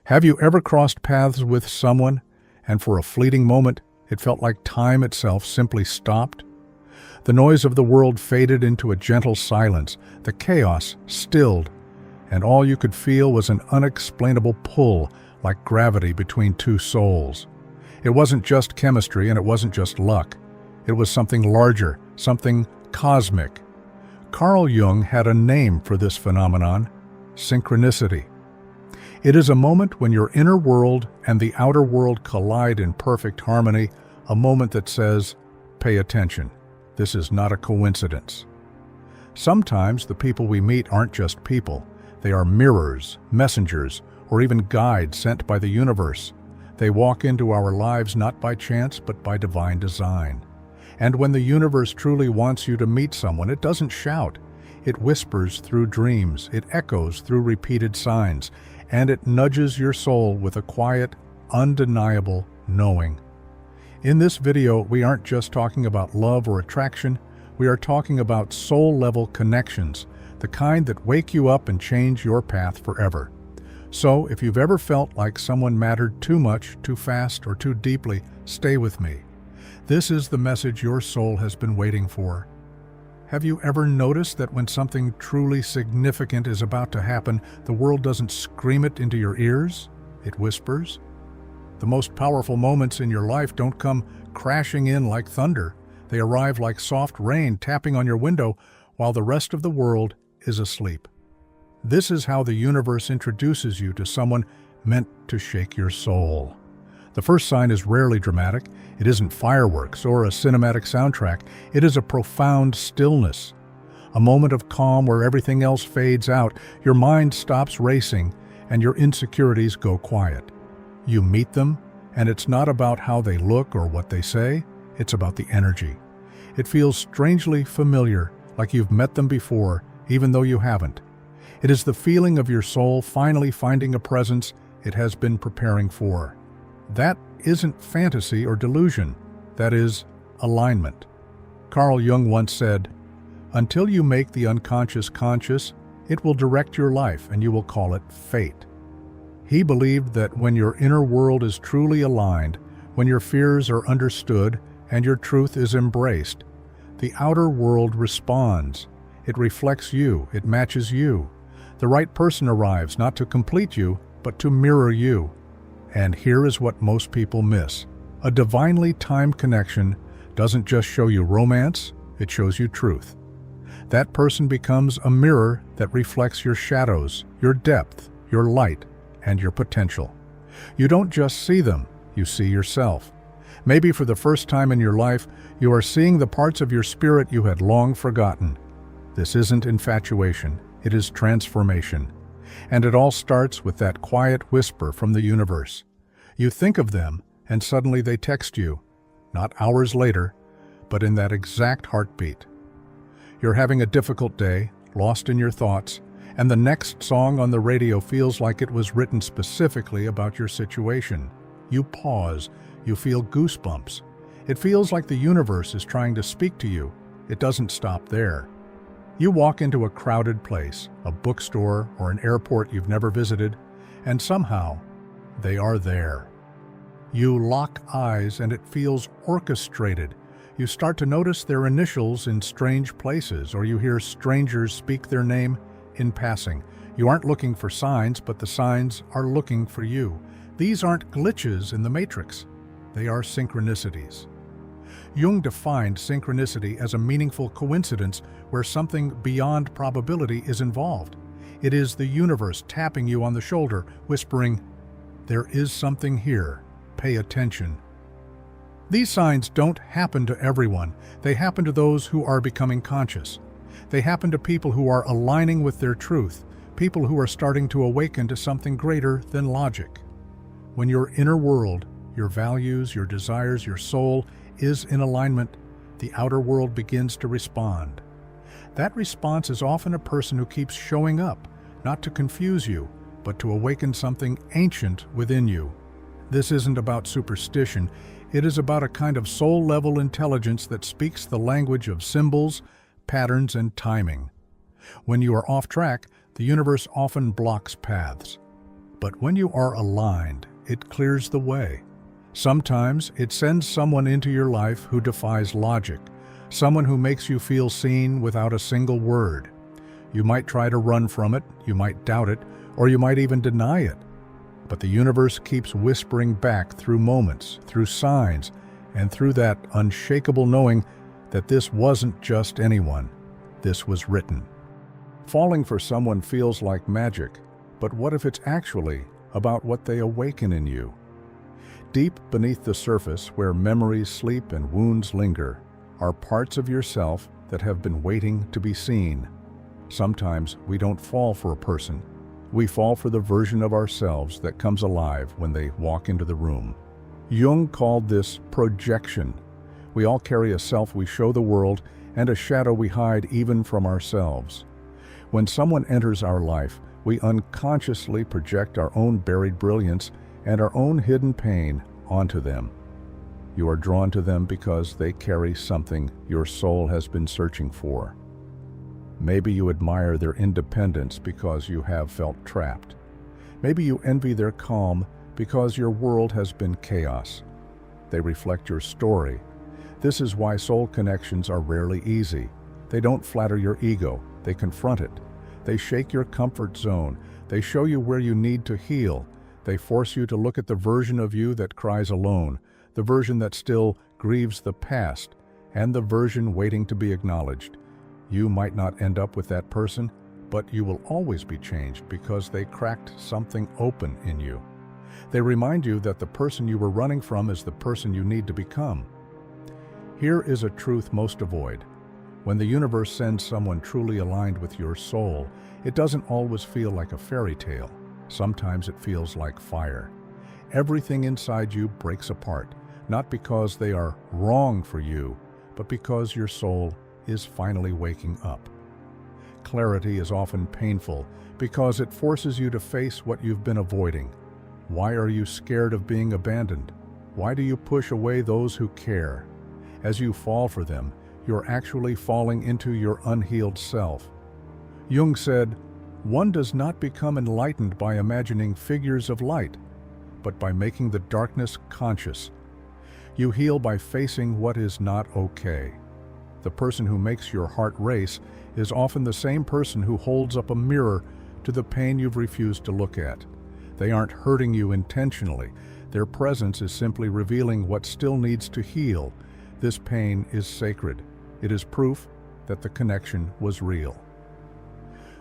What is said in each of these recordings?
Have you ever crossed paths with someone, and for a fleeting moment, it felt like time itself simply stopped? The noise of the world faded into a gentle silence, the chaos stilled, and all you could feel was an unexplainable pull, like gravity between two souls. It wasn't just chemistry, and it wasn't just luck. It was something larger, something cosmic. Carl Jung had a name for this phenomenon: synchronicity. It is a moment when your inner world and the outer world collide in perfect harmony, a moment that says, "Pay attention. This is not a coincidence." Sometimes the people we meet aren't just people. They are mirrors, messengers, or even guides sent by the universe. They walk into our lives not by chance, but by divine design. And when the universe truly wants you to meet someone, it doesn't shout. It whispers through dreams, it echoes through repeated signs, and it nudges your soul with a quiet, undeniable knowing. In this video, we aren't just talking about love or attraction, we are talking about soul-level connections, the kind that wake you up and change your path forever. So, if you've ever felt like someone mattered too much, too fast, or too deeply, stay with me. This is the message your soul has been waiting for. Have you ever noticed that when something truly significant is about to happen, the world doesn't scream it into your ears? It whispers. The most powerful moments in your life don't come crashing in like thunder. They arrive like soft rain tapping on your window while the rest of the world is asleep. This is how the universe introduces you to someone meant to shake your soul. The first sign is rarely dramatic. It isn't fireworks or a cinematic soundtrack. It is a profound stillness, a moment of calm where everything else fades out, your mind stops racing, and your insecurities go quiet. You meet them, and it's not about how they look or what they say, it's about the energy. It feels strangely familiar, like you've met them before, even though you haven't. It is the feeling of your soul finally finding a presence it has been preparing for. That isn't fantasy or delusion. That is alignment. Carl Jung once said, "Until you make the unconscious conscious, it will direct your life and you will call it fate." He believed that when your inner world is truly aligned, when your fears are understood and your truth is embraced, the outer world responds. It reflects you, it matches you. The right person arrives not to complete you, but to mirror you. And here is what most people miss. A divinely timed connection doesn't just show you romance, it shows you truth. That person becomes a mirror that reflects your shadows, your depth, your light, and your potential. You don't just see them, you see yourself. Maybe for the first time in your life, you are seeing the parts of your spirit you had long forgotten. This isn't infatuation, it is transformation. And it all starts with that quiet whisper from the universe. You think of them, and suddenly they text you, not hours later, but in that exact heartbeat. You're having a difficult day, lost in your thoughts, and the next song on the radio feels like it was written specifically about your situation. You pause, you feel goosebumps. It feels like the universe is trying to speak to you. It doesn't stop there. You walk into a crowded place, a bookstore or an airport you've never visited, and somehow, they are there. You lock eyes and it feels orchestrated. You start to notice their initials in strange places, or you hear strangers speak their name in passing. You aren't looking for signs, but the signs are looking for you. These aren't glitches in the matrix. They are synchronicities. Jung defined synchronicity as a meaningful coincidence where something beyond probability is involved. It is the universe tapping you on the shoulder, whispering, "There is something here. Pay attention." These signs don't happen to everyone. They happen to those who are becoming conscious. They happen to people who are aligning with their truth, people who are starting to awaken to something greater than logic. When your inner world, your values, your desires, your soul is in alignment, the outer world begins to respond. That response is often a person who keeps showing up, not to confuse you, but to awaken something ancient within you. This isn't about superstition, it is about a kind of soul-level intelligence that speaks the language of symbols, patterns, and timing. When you are off track, the universe often blocks paths. But when you are aligned, it clears the way. Sometimes it sends someone into your life who defies logic, someone who makes you feel seen without a single word. You might try to run from it, you might doubt it, or you might even deny it. But the universe keeps whispering back through moments, through signs, and through that unshakable knowing that this wasn't just anyone, this was written. Falling for someone feels like magic, but what if it's actually about what they awaken in you? Deep beneath the surface, where memories sleep and wounds linger, are parts of yourself that have been waiting to be seen. Sometimes we don't fall for a person. We fall for the version of ourselves that comes alive when they walk into the room. Jung called this projection. We all carry a self we show the world and a shadow we hide even from ourselves. When someone enters our life, we unconsciously project our own buried brilliance and our own hidden pain onto them. You are drawn to them because they carry something your soul has been searching for. Maybe you admire their independence because you have felt trapped. Maybe you envy their calm because your world has been chaos. They reflect your story. This is why soul connections are rarely easy. They don't flatter your ego, they confront it. They shake your comfort zone. They show you where you need to heal. They force you to look at the version of you that cries alone, the version that still grieves the past, and the version waiting to be acknowledged. You might not end up with that person, but you will always be changed because they cracked something open in you. They remind you that the person you were running from is the person you need to become. Here is a truth most avoid. When the universe sends someone truly aligned with your soul, it doesn't always feel like a fairy tale. Sometimes it feels like fire. Everything inside you breaks apart, not because they are wrong for you, but because your soul is finally waking up. Clarity is often painful because it forces you to face what you've been avoiding. Why are you scared of being abandoned? Why do you push away those who care? As you fall for them, you're actually falling into your unhealed self. Jung said, "One does not become enlightened by imagining figures of light, but by making the darkness conscious. You heal by facing what is not okay." The person who makes your heart race is often the same person who holds up a mirror to the pain you've refused to look at. They aren't hurting you intentionally. Their presence is simply revealing what still needs to heal. This pain is sacred. It is proof that the connection was real.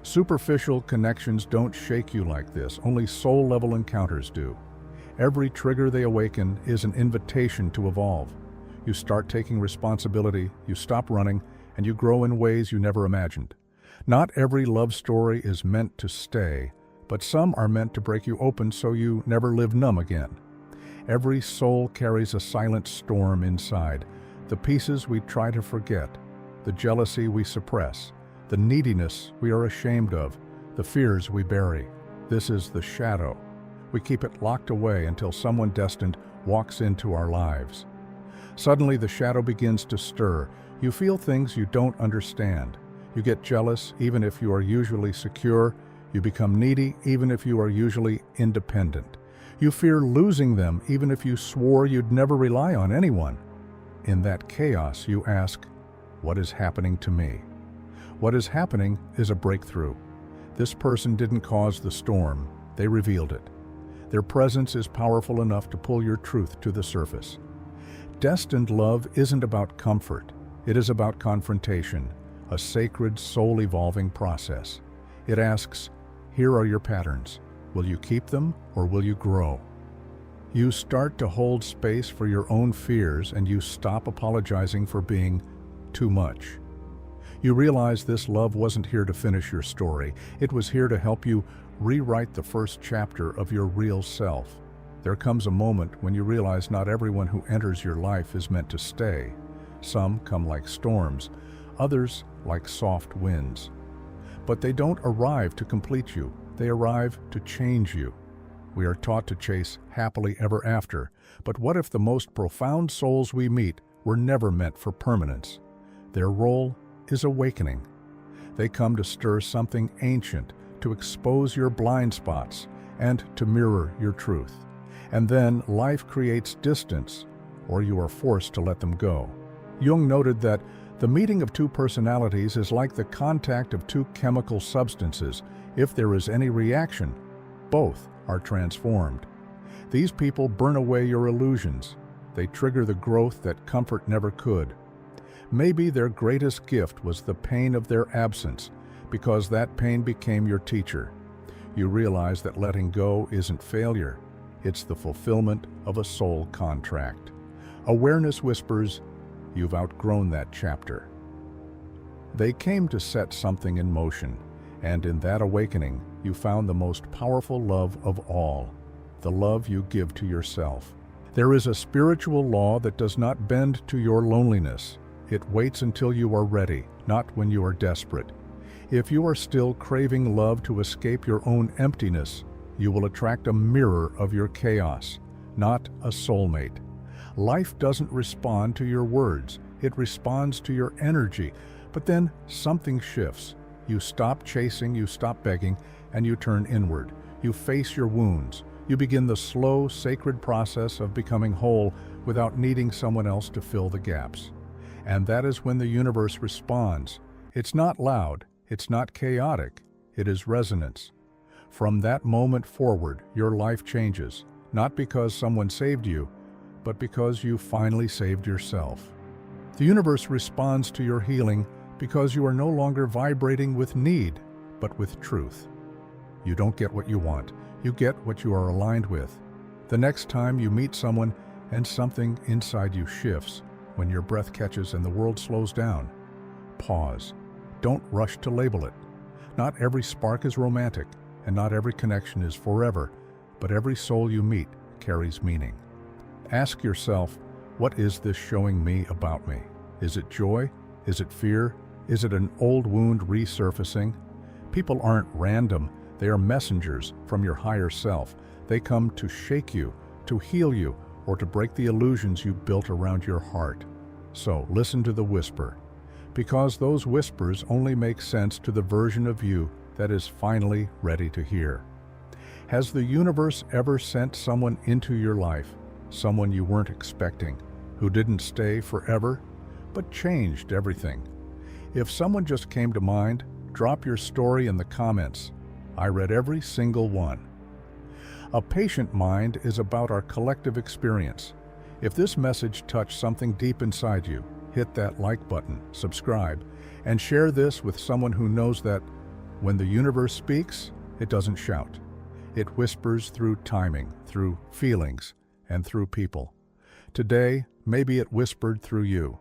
Superficial connections don't shake you like this. Only soul-level encounters do. Every trigger they awaken is an invitation to evolve. You start taking responsibility, you stop running, and you grow in ways you never imagined. Not every love story is meant to stay, but some are meant to break you open so you never live numb again. Every soul carries a silent storm inside. The pieces we try to forget, the jealousy we suppress, the neediness we are ashamed of, the fears we bury. This is the shadow. We keep it locked away until someone destined walks into our lives. Suddenly the shadow begins to stir. You feel things you don't understand. You get jealous even if you are usually secure. You become needy even if you are usually independent. You fear losing them even if you swore you'd never rely on anyone. In that chaos, you ask, what is happening to me? What is happening is a breakthrough. This person didn't cause the storm, they revealed it. Their presence is powerful enough to pull your truth to the surface. Destined love isn't about comfort, it is about confrontation, a sacred, soul-evolving process. It asks, here are your patterns. Will you keep them or will you grow? You start to hold space for your own fears and you stop apologizing for being too much. You realize this love wasn't here to finish your story. It was here to help you rewrite the first chapter of your real self. There comes a moment when you realize not everyone who enters your life is meant to stay. Some come like storms, others like soft winds. But they don't arrive to complete you. They arrive to change you. We are taught to chase happily ever after, but what if the most profound souls we meet were never meant for permanence? Their role is awakening. They come to stir something ancient, to expose your blind spots, and to mirror your truth. And then life creates distance, or you are forced to let them go. Jung noted that the meeting of two personalities is like the contact of two chemical substances. If there is any reaction, both are transformed. These people burn away your illusions. They trigger the growth that comfort never could. Maybe their greatest gift was the pain of their absence, because that pain became your teacher. You realize that letting go isn't failure. It's the fulfillment of a soul contract. Awareness whispers, you've outgrown that chapter. They came to set something in motion, and in that awakening, you found the most powerful love of all, the love you give to yourself. There is a spiritual law that does not bend to your loneliness. It waits until you are ready, not when you are desperate. If you are still craving love to escape your own emptiness, you will attract a mirror of your chaos, not a soulmate. Life doesn't respond to your words, it responds to your energy. But then something shifts. You stop chasing, you stop begging, and you turn inward. You face your wounds. You begin the slow, sacred process of becoming whole without needing someone else to fill the gaps. And that is when the universe responds. It's not loud, it's not chaotic, it is resonance. From that moment forward, your life changes, not because someone saved you, but because you finally saved yourself. The universe responds to your healing because you are no longer vibrating with need, but with truth. You don't get what you want, you get what you are aligned with. The next time you meet someone and something inside you shifts, when your breath catches and the world slows down, pause. Don't rush to label it. Not every spark is romantic, and not every connection is forever, but every soul you meet carries meaning. Ask yourself, what is this showing me about me? Is it joy? Is it fear? Is it an old wound resurfacing? People aren't random, they are messengers from your higher self. They come to shake you, to heal you, or to break the illusions you built around your heart. So listen to the whisper, because those whispers only make sense to the version of you that is finally ready to hear. Has the universe ever sent someone into your life, someone you weren't expecting, who didn't stay forever, but changed everything? If someone just came to mind, drop your story in the comments. I read every single one. A patient mind is about our collective experience. If this message touched something deep inside you, hit that like button, subscribe, and share this with someone who knows that when the universe speaks, it doesn't shout. It whispers through timing, through feelings, and through people. Today, maybe it whispered through you.